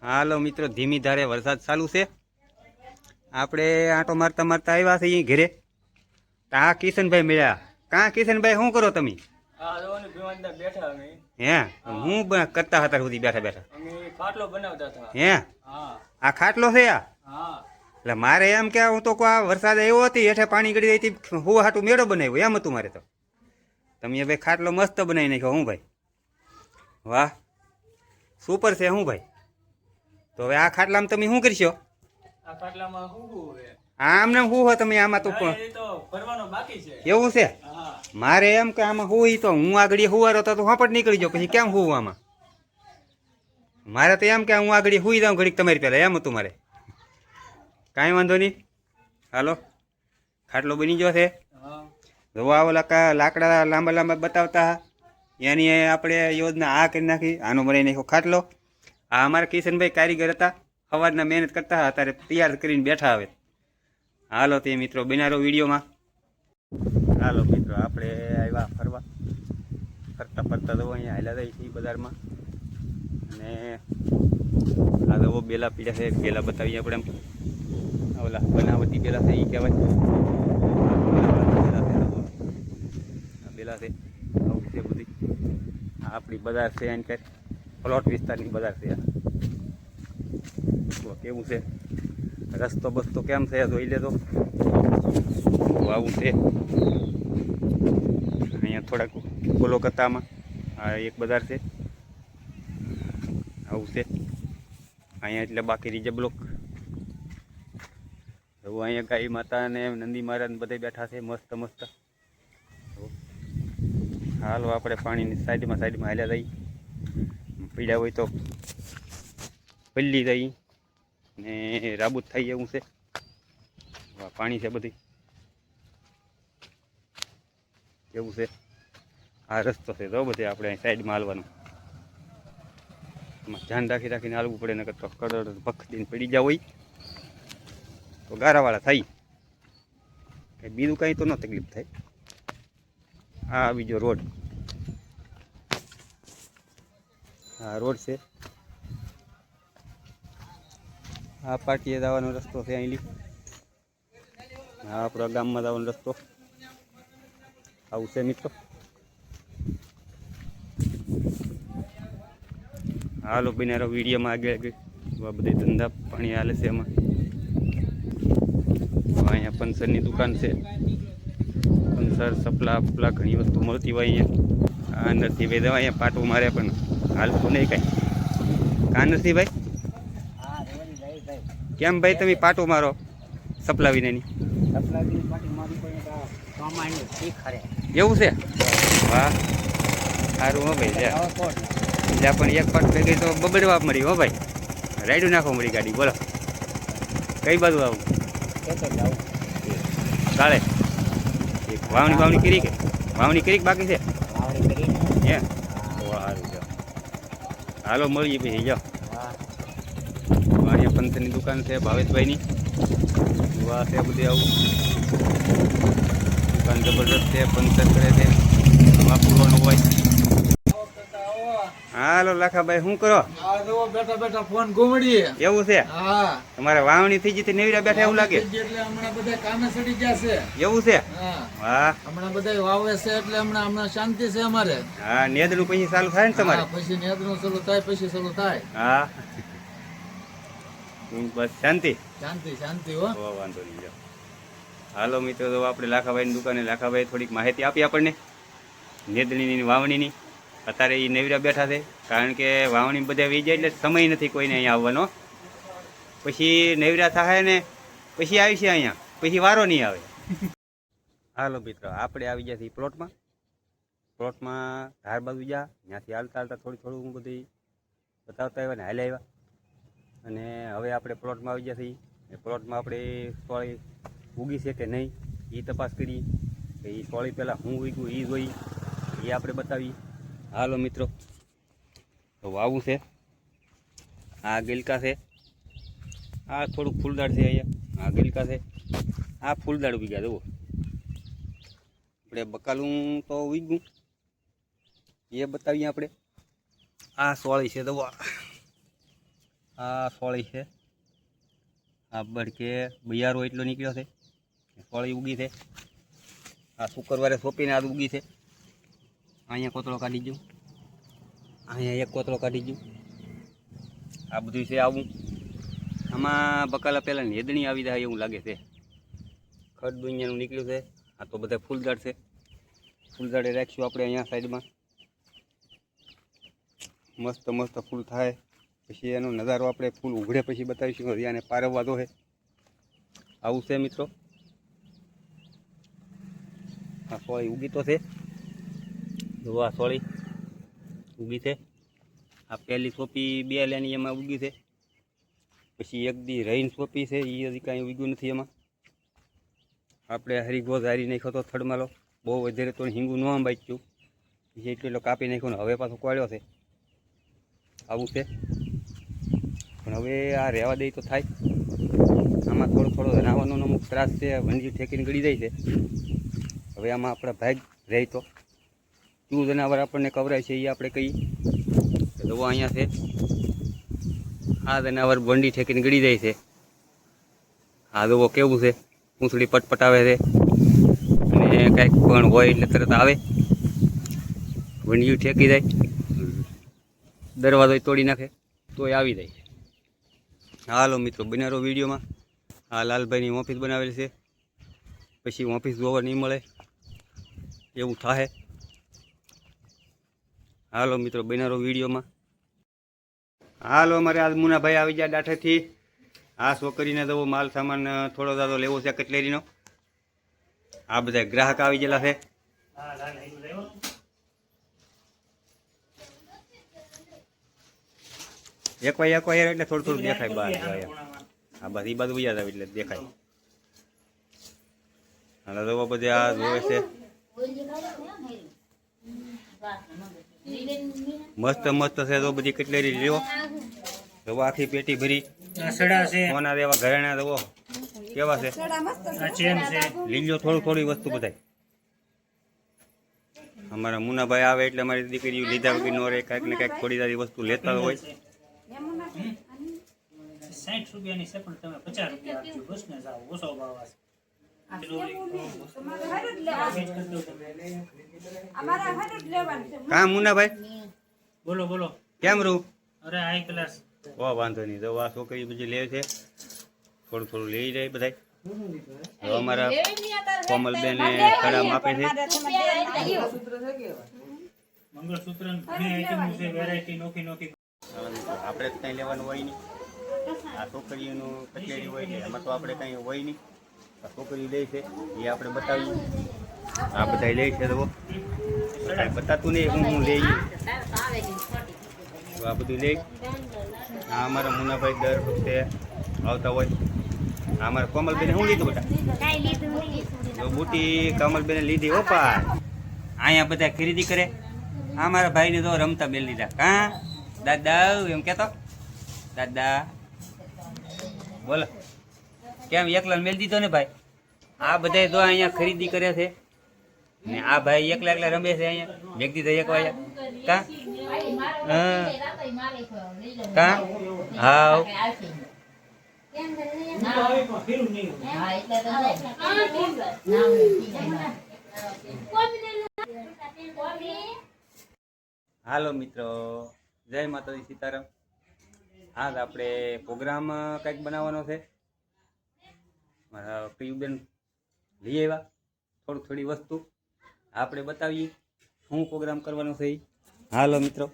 હાલો મિત્રો, ધીમી ધારે વરસાદ ચાલુ છે. આપણે આંટો મારતા મારતા આવ્યા છીએ ઘરે. આ કિશનભાઈ મળ્યા. કાં કિશનભાઈ, શું કરો તમે? હે, હું કરતા હતા સુધી બેઠા બેઠા? ખાટલો બનાવતા હતા. હે, આ ખાટલો છે આ? એટલે મારે એમ કે હું તો આ વરસાદ આવ્યો હતી, હેઠે પાણી ગળી હતી, હું હાટું મેળો બનાવ્યો એમ હતું મારે તો. તમે ભાઈ ખાટલો મસ્ત બનાવી નાખ્યો. હું ભાઈ, વાહ, સુપર છે. હું ભાઈ, તો હવે આ ખાટલામાં તમે શું કરશો? આ ખાટલામાં હું આમને શું હો તમે આમાં તો ભરવાનો બાકી છે. એવું છે? મારે એમ કે આમાં હું તો હું આગળ હુવારો તો હોપટ નીકળી જાઉં, પછી કેમ હું આમાં? મારે તો એમ કે હું આગળ હુઈ જાઉં ઘડીક તમારી પહેલાં, એમ હતું મારે. કાંઈ વાંધો નહીં, હાલો ખાટલો બની ગયો છે. જોવા ઓલા લાકડા લાંબા લાંબા બતાવતા એની આપણે યોજના આ કરી નાખી. આનો બનાવી નાખ્યો ખાટલો. આ અમારા કિશનભાઈ કારીગર હતા, સવારના મહેનત કરતા હતા, અત્યારે તૈયાર કરીને બેઠા આવે. હાલો તે મિત્રો બનારો વિડીયોમાં. હાલો મિત્રો, આપણે આવ્યા ફરવા. ફરતા ફરતા તો અહીંયા હાલ્યા જાય છે બજારમાં. અને આ તો બેલા પીડા છે, બેલા બતાવીએ આપણે. એમ ઓલા બનાવટી બેલા છે એ કહેવાય. બેલા છે, આવું છે બધી. આ આપણી બજાર છે, એમ કે પ્લોટ વિસ્તારની બજાર છે. કેવું છે રસ્તો બસ્તો કેમ છે જોઈ લેજો. આવું છે અહીંયા થોડાક કોલકાતામાં આ એક બજાર છે. આવું છે અહીંયા, એટલે બાકી રીજે બ્લોક. એવું અહીંયા ગાય માતા અને નંદી મહારાજ બધા બેઠા છે મસ્ત મસ્ત. હાલો આપણે પાણીની સાઈડમાં હાલ્યા જઈએ. પીડ્યા હોય તો પલ્લી જઈએ ને રાબૂત થાય એવું છે. પાણી છે બધી એવું છે. આ રસ્તો છે તો બધે આપણે અહીં સાઈડમાં હાલવાનું. એમાં ધ્યાન રાખી રાખીને હાલવું પડે, નકર તો કડર ભખડીને પડી જાવ હોય તો ગારાવાળા થાય. કંઈ બીજું કાંઈ તો ન તકલીફ થાય. આ બીજો રોડ, આ રોડ છે. આ પાટીએ જવાનો રસ્તો છે અહીં. આ આપણા ગામમાં જવાનો રસ્તો આવું છે મિત્રો. હાલો બનારો વિડીયોમાં આગળ આગળ. બધી ધંધા પાણી હાલે છે એમાં. અહીંયા પંચરની દુકાન છે. પંચર સપલા પપલા ઘણી વસ્તુ મળતી હોય અહીંયા. આ અંદરથી ભાઈ દવા અહીંયા પાટું મારે પણ હાલતું નહીં કાંઈ. કાં નથી ભાઈ? કેમ ભાઈ તમે પાટો મારો સપલા વિનાની? એવું છે? વાહ, સારું હો ભાઈ. એટલે પણ એક પાટ ભેગી તો બબડવા મળી હો ભાઈ. રાઈડું નાખો મળી ગાડી. બોલો કઈ બાજુ આવું? કાલે વાવણી કરી કે વાવણી કરી બાકી છે? હે, સારું જાઓ. હાલો મળીએ પછી જાઓ. અહીંયા પંચરની દુકાન છે ભાવેશભાઈની. વાહ છે બધી આવું દુકાન જબરદસ્ત છે. પંચર કરે છે, વાપરવાનું હોય. હાલો લાખાભાઈ, શું કરો? બેઠા બેઠા ફોન ઘુમડીએ. એવું છે? હા, તમારે વાવણી થઈ જતી નેવડા બેઠા એવું લાગે? એટલે હમણાં બધા કામે ચડી ગયા છે. એવું છે? હા, વાહ, હમણાં બધા વાવે છે એટલે હમણાં શાંતિ છે અમારે. હા, નેદડું પછી ચાલુ થાય ને તમારે? પછી નેદનું ચાલુ થાય, પછી ચાલુ થાય. હા, બસ શાંતિ શાંતિ શાંતિ હો. વાંધો નહીં. જાઓ. હાલો મિત્રો, તો આપણે લાખાભાઈની દુકાને લાખાભાઈ થોડીક માહિતી આપી આપણને નેદણીની વાવણીની. અત્યારે એ નેવરા બેઠા છે, કારણ કે વાવણી બધા વી જાય એટલે સમય નથી કોઈને અહીંયા આવવાનો. પછી નેવરા થાય ને પછી આવી છે અહીંયા, પછી વારો નહીં આવે. હાલો મિત્રો, આપણે આવી ગયા છીએ પ્લોટમાં. ધાર બાજુ ગયા, ત્યાંથી હાલતા હાલતા થોડું બધી બતાવતા આવ્યા ને હાલે આવ્યા. અને હવે આપણે પ્લોટમાં આવી ગયા છીએ. પ્લોટમાં આપણે સોળી ઉગી છે કે નહીં એ તપાસ કરીએ. કે એ સોળી પહેલાં હું ઉગ્યું એ જોઈ, એ આપણે બતાવીએ. હાલો મિત્રો, તો વાવું છે. આ ગિલકા છે. આ થોડુંક ફૂલદાર છે અહીંયા. આ ગિલકા છે. આ ફૂલદાર ઉગી ગયા. જુઓ, આપણે બકાલું તો ઉગ્યું એ બતાવીએ આપણે. આ સોળી છે. દવા આ સોળી છે, આ બડકે બિયારો એટલો નીકળ્યો છે, સોળી ઉગી છે, આ શુક્રવારે સોંપીને આ ઉગી છે, અહીંયા કોતરો કાઢી ગયું, અહીંયા એક કોતરો કાઢી ગયું, આ બધું છે આવું. આમાં બકાલા પહેલાં નેદણી આવી જાય એવું લાગે છે. ખડ દુનિયાનું નીકળ્યું છે. આ તો બધા ફૂલઝાડ છે, ફૂલઝાડે રાખીશું આપણે અહીંયા સાઈડમાં. મસ્ત મસ્ત ફૂલ થાય પછી એનો નજારો આપણે ફૂલ ઉઘડે પછી બતાવીશું. હરિયાને પારવવા દો છે, આવું છે મિત્રો. આ સોળી ઉગી તો છે, જો આ સોળી ઉગી છે. આ પહેલી સોપી 2 લેની એમાં ઉગી છે, પછી એક દી રહીને સોપી છે, એ હજી કાંઈ ઉગ્યું નથી. એમાં આપણે હરીગોઝ હારી નાખ્યો તો થડમાલો, બહુ વધારે તો હિંગું ન આંબાચ્યું, પછી એટલો કાપી નાખ્યો ને હવે પાછો કોળ્યો છે. આવું છે, પણ હવે આ રહેવા દઈ તો થાય. આમાં થોડો જનાવરનો અમુક ત્રાસ છે, વંજી ઠેકીને ગળી જાય છે. હવે આમાં આપણા ભાગ રહે તો શું જનાવર આપણને કવરાય છે એ આપણે કહીએ. તો અહીંયા છે, આ જનાવર બંડી ઠેકીને ગળી જાય છે. આ જોવો કેવું છે, પૂંછડી પટપટાવે છે, અને કાંઈક પણ હોય એટલે તરત આવે, વંડિયું ઠેકી જાય, દરવાજો તોડી નાખે તોય આવી જાય. હાલો મિત્રો, બનારો વિડીયોમાં. આ લાલભાઈની ઓફિસ બનાવેલી છે, પછી ઓફિસ જોવા નહીં મળે એવું થાય. હાલો મિત્રો, બનારો વિડીયોમાં. હાલો, અમારે આજ મુનાભાઈ આવી ગયા દાઠેથી. આ છોકરીને દવો માલ સામાન થોડો દાદો લેવો છે કટલેરીનો. આ બધા ગ્રાહક આવી ગયેલા છે. એક વાર એટલે થોડું દેખાય બહાર. આ બસ એ બાજુ વૈયા આવે એટલે દેખાય. અને દવો બધે આ જોવે છે, મસ્ત મસ્ત છે. તો બધી કટલેરી લ્યો, દવા આખી પેટી ભરી. સોના દેવા ઘરેણા દવો કેવા છે, લીલો થોડી વસ્તુ બધાય. અમારા મુનાભાઈ આવે એટલે અમારી દીકરીઓ લીધા વગર નો રહે, કાંઈક ને કાંઈક થોડી સારી વસ્તુ લેતા હોય. 60 રૂપિયાની છે પણ તમે 50 રૂપિયા આપજો, બસ ને જાઓ, ઓછો ભાવ છે. કા મુનાભાઈ બોલો બોલો, કેમ રૂ? અરે હાઈ ક્લાસ. વાંધો નહીં. તો આ છોકરી બધી લે છે, થોડું લઈ જાય બધા. હવે અમારા કોમલબેન ખડા માપે છે. મંગળસૂત્ર ઘણી આઈટમ છે, વેરાયટી નોખી નોખી. આપણે જ કંઈ લેવાનું હોય નહીં. આ છોકરીઓનું કચેરી હોય એટલે એમાં તો આપણે કંઈ હોય નહીં. આ છોકરી લે છે એ આપણે બતાવીએ. આ બધા લે છે તો કાંઈ બતાતું નહીં હું લઈ. તો આ બધું લે. આ અમારા મુનાભાઈ દર વખતે આવતા હોય. આ અમારા કોમલબેને શું લીધું બેટા? જો બુટી કોમલબેને લીધી. ઓપા અહીંયા બધા ખરીદી કરે. આ મારા ભાઈને તો રમતા બેલ લીધા. કાં દાદા એમ કહેતો? દાદા બોલો, કેમ એકલા મેલ દીધો ને ભાઈ? આ બધા તો અહીંયા ખરીદી કરે છે ને આ ભાઈ એકલા રમે છે અહીંયા મેઘ દીધા એક વાયા. કા કા હાવ હાલો મિત્રો, જય માતાજી, સીતારામ. આજ આપણે પ્રોગ્રામ કંઈક બનાવવાનો છે. મારા પ્રિયુબેન લઈ આવ્યા થોડી વસ્તુ, આપણે બતાવીએ શું પ્રોગ્રામ કરવાનો છે. હાલો મિત્રો,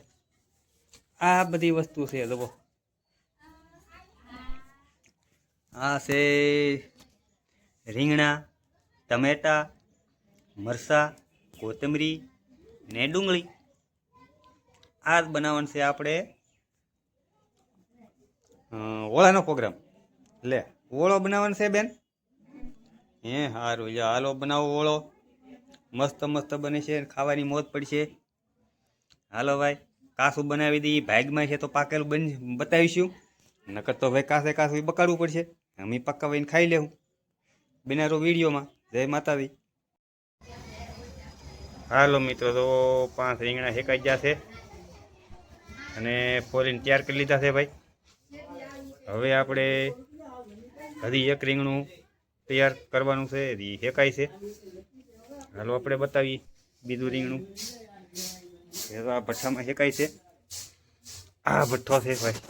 આ બધી વસ્તુ છે. જુઓ, આ છે રીંગણા, ટમેટા, મરચાં, કોથમરી ને ડુંગળી. આ જ બનાવવાનું છે આપણે ઓળાનો પ્રોગ્રામ. લે ઓળો બનાવવાનો છે બેન? હે સારું, હાલો બનાવો ઓળો. મસ્ત મસ્ત બને છે, ખાવાની મોજ પડશે. હાલો ભાઈ, કાસું બનાવી દઈએ. ભાગમાં છે તો પાકેલું બતાવીશું, નકર તો ભાઈ કાસું બકાડવું પડશે. અમે પકાવીને ખાઈ લેવું. બનારો વિડીયોમાં. જય માતાજી. હાલો મિત્રો, તો 5 રીંગણા શેકાઈ ગયા છે અને ફોલીને તૈયાર કરી લીધા છે ભાઈ. હવે આપણે હજી એક રીંગણું તૈયાર કરવાનું છે, હજી શેકાય છે. હાલો આપણે બતાવીએ બીજું રીંગણું. એ તો આ ભઠ્ઠામાં શેકાય છે. આ ભઠ્ઠો છે ભાઈ,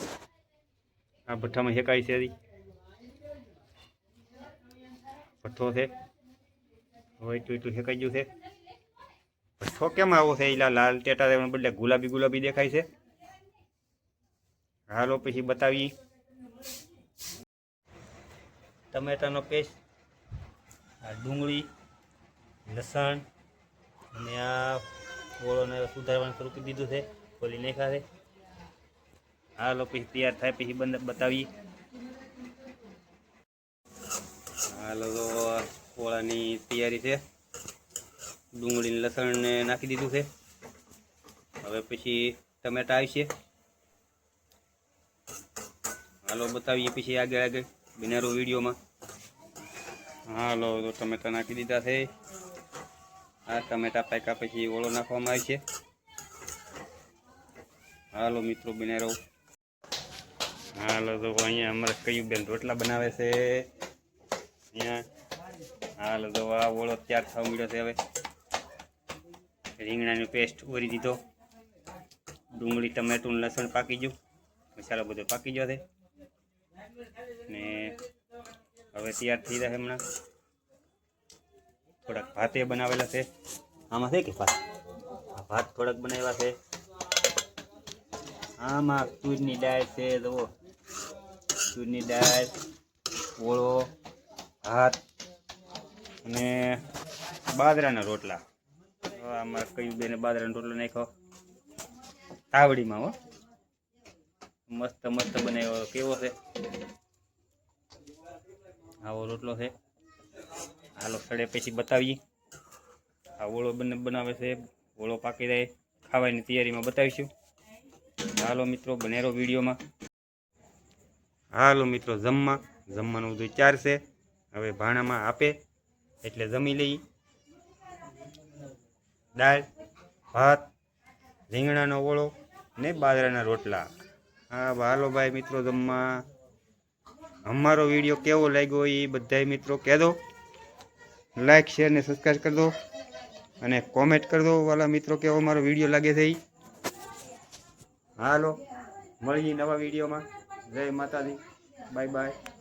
આ ભઠ્ઠામાં શેકાય છે. હજી ભઠ્ઠો છે, હવે એટલું શેકાઈ ગયું છે. ભઠ્ઠો કેમ આવો છે? એલા લાલ ટેટા દેવાને બદલે ગુલાબી ગુલાબી દેખાય છે. હાલો પછી બતાવીએ ટમેટાનો પેસ્ટ, આ ડુંગળી, લસણ અને આ ઓળોને સુધારવાનું શરૂ કરી દીધું છે, ખોલી નાખ્યા છે. હાલો પછી તૈયાર થાય પછી બતાવીએ. હાલો તો ઓળાની તૈયારી છે. ડુંગળી લસણને નાખી દીધું છે. હવે પછી ટમેટા આવશે. હાલો બતાવીએ પછી આગળ બિનારો વિડીયોમાં. હાલો તો ટમેટા નાખી દીધા છે. આ ટમેટા પાક્યા પછી ઓળો નાખવામાં આવે છે. હાલો મિત્રો બિનારો. હાલો તો અહીંયા અમારે કયું બેન રોટલા બનાવે છે અહીંયા. હાલો તો આ ઓળો તૈયાર થવા મળ્યો છે. હવે રીંગણાની પેસ્ટ ઓરી દીધો, ડુંગળી ટમેટું લસણ પાકી ગયું, મસાલો બધો પાકી ગયો છે ને હવે તૈયાર થઈ જશે. હમણાં થોડાક ભાતે બનાવેલા છે. આમાં છે કે ભાત થોડાક બનાવ્યા છે. આમાં તુરની દાળ છે, જુઓ તુરની દાળ, ઓળો, ભાત અને બાજરાના રોટલા. આમાં કયું બેને બાજરાનો રોટલો નાખ્યો તાવડીમાં. હો મસ્ત મસ્ત બનાવ્યો. કેવો છે? આવો રોટલો છે. હાલો સડે પછી બતાવીએ. આ ઓળો બનાવે છે. ઓળો પાકી જાય ખાવાની તૈયારીમાં બતાવીશું. હાલો મિત્રો બનેરો વિડીયોમાં. હાલો મિત્રો જમવાનું બધું તૈયાર છે. હવે ભાણામાં આપે એટલે જમી લઈ. દાળ, ભાત, રીંગણાનો ઓળો ને બાજરાના રોટલા. હા હાલો ભાઈ મિત્રો જમવા. અમારો વિડીયો કેવો લાગ્યો એ બધાય મિત્રો કહેજો. લાઈક શેર ને સબસ્ક્રાઈબ કરી દો અને કોમેન્ટ કરી દો વાલા મિત્રો કેવો મારો વિડીયો લાગે છે. હાલો મળીએ નવા વિડીયોમાં. જય માતાજી, બાય બાય.